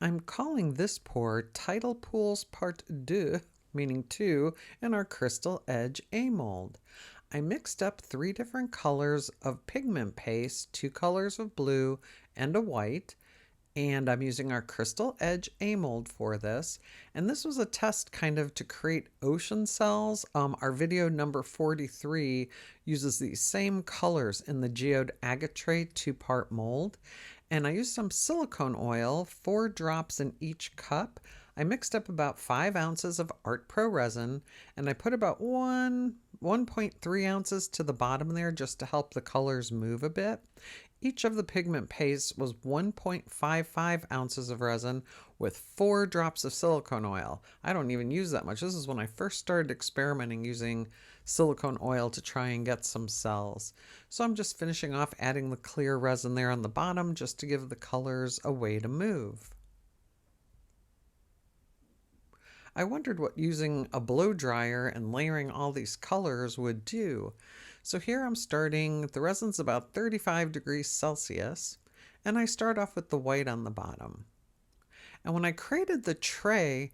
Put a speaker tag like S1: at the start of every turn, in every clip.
S1: I'm calling this pour Tidal Pools Part Deux, meaning 2, in our Crystal Edge A mold. I mixed up 3 different colors of pigment paste, 2 colors of blue and a white, and I'm using our Crystal Edge A mold for this. And this was a test kind of to create ocean cells. Our video number 43 uses these same colors in the geode agate tray 2-part mold. And I used some silicone oil, 4 drops in each cup. I mixed up about 5 ounces of Art Pro resin, and I put about 1.3 ounces to the bottom there just to help the colors move a bit. Each of the pigment pastes was 1.55 ounces of resin with 4 drops of silicone oil. I don't even use that much. This is when I first started experimenting using silicone oil to try and get some cells. So I'm just finishing off adding the clear resin there on the bottom just to give the colors a way to move. I wondered what using a blow dryer and layering all these colors would do. So here I'm starting, the resin's about 35 degrees Celsius, and I start off with the white on the bottom. And when I created the tray,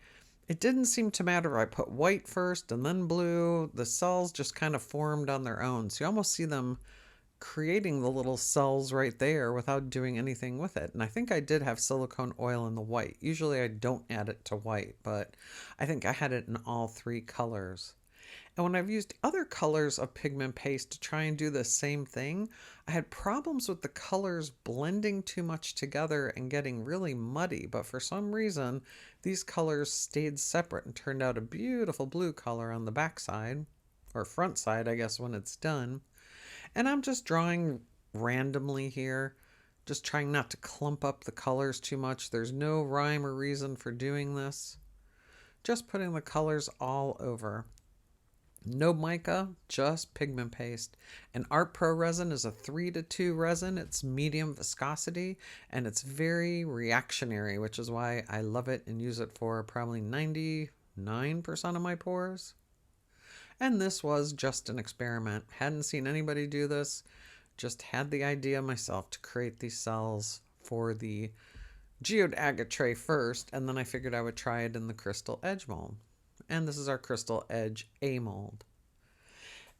S1: it didn't seem to matter if I put white first and then blue. The cells just kind of formed on their own. So you almost see them creating the little cells right there without doing anything with it. And I think I did have silicone oil in the white. Usually I don't add it to white, but I think I had it in all 3 colors. And when I've used other colors of pigment paste to try and do the same thing, I had problems with the colors blending too much together and getting really muddy. But for some reason, these colors stayed separate and turned out a beautiful blue color on the back side, or front side, I guess, when it's done. And I'm just drawing randomly here, just trying not to clump up the colors too much. There's no rhyme or reason for doing this. Just putting the colors all over. No mica, just pigment paste. And Art Pro resin is a 3:2 resin. It's medium viscosity and it's very reactionary, which is why I love it and use it for probably 99% of my pours. And this was just an experiment. Hadn't seen anybody do this. Just had the idea myself to create these cells for the geode agate tray first, and then I figured I would try it in the Crystal Edge mold. And this is our Crystal Edge A mold.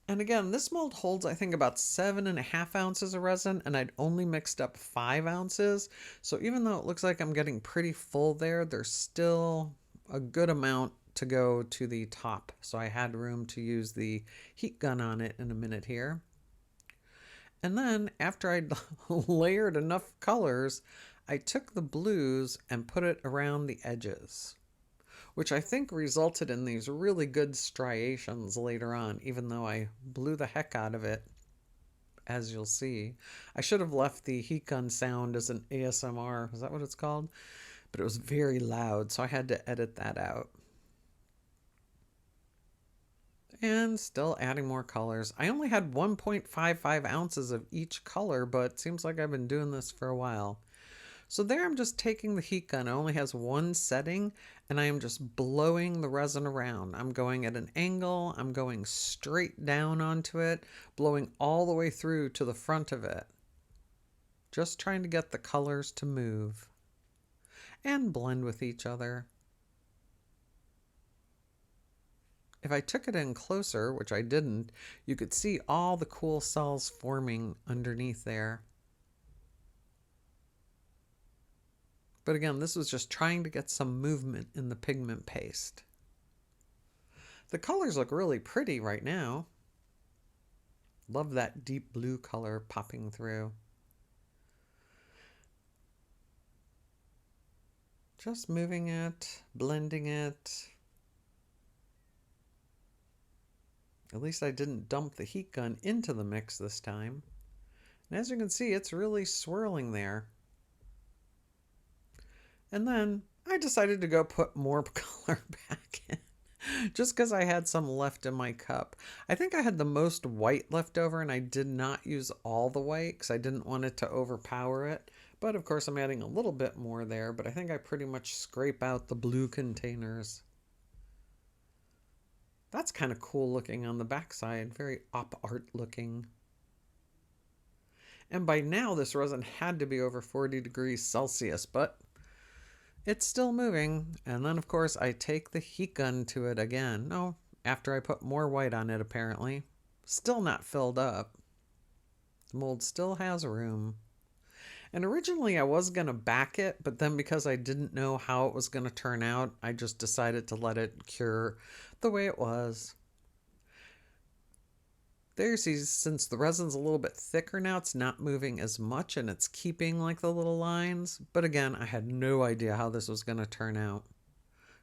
S1: And again, this mold holds, I think, about 7.5 ounces of resin, and I'd only mixed up 5 ounces. So even though it looks like I'm getting pretty full there, there's still a good amount to go to the top. So I had room to use the heat gun on it in a minute here. And then after I'd layered enough colors, I took the blues and put it around the edges, which I think resulted in these really good striations later on, even though I blew the heck out of it, as you'll see. I should have left the heat gun sound as an ASMR, is that what it's called? But it was very loud, so I had to edit that out. And still adding more colors. I only had 1.55 ounces of each color, but it seems like I've been doing this for a while. So there I'm just taking the heat gun. It only has 1 setting, and I am just blowing the resin around. I'm going at an angle. I'm going straight down onto it, blowing all the way through to the front of it. Just trying to get the colors to move and blend with each other. If I took it in closer, which I didn't, you could see all the cool cells forming underneath there. But again, this was just trying to get some movement in the pigment paste. The colors look really pretty right now. Love that deep blue color popping through. Just moving it, blending it. At least I didn't dump the heat gun into the mix this time. And as you can see, it's really swirling there. And then I decided to go put more color back in, just because I had some left in my cup. I think I had the most white left over, and I did not use all the white because I didn't want it to overpower it. But of course I'm adding a little bit more there, but I think I pretty much scrape out the blue containers. That's kind of cool looking on the backside, very op art looking. And by now this resin had to be over 40 degrees Celsius, but It's still moving, and then of course I take the heat gun to it again. No, after I put more white on it apparently. Still not filled up. The mold still has room. And originally I was going to back it, but then because I didn't know how it was going to turn out, I just decided to let it cure the way it was. There, see, since the resin's a little bit thicker now, it's not moving as much and it's keeping like the little lines. But again, I had no idea how this was going to turn out.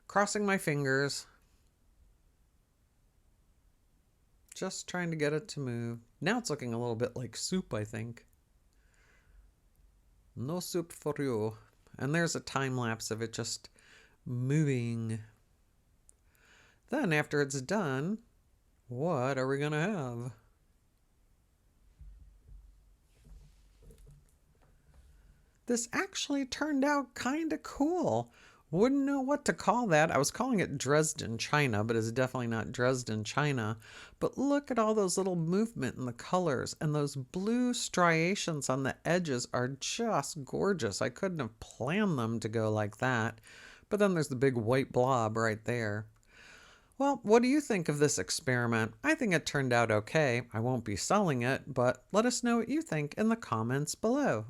S1: Crossing my fingers. Just trying to get it to move. Now it's looking a little bit like soup, I think. No soup for you. And there's a time lapse of it just moving. Then after it's done, what are we going to have? This actually turned out kind of cool. Wouldn't know what to call that. I was calling it Dresden China, but it's definitely not Dresden China. But look at all those little movement in the colors, and those blue striations on the edges are just gorgeous. I couldn't have planned them to go like that. But then there's the big white blob right there. Well, what do you think of this experiment? I think it turned out okay. I won't be selling it, but let us know what you think in the comments below.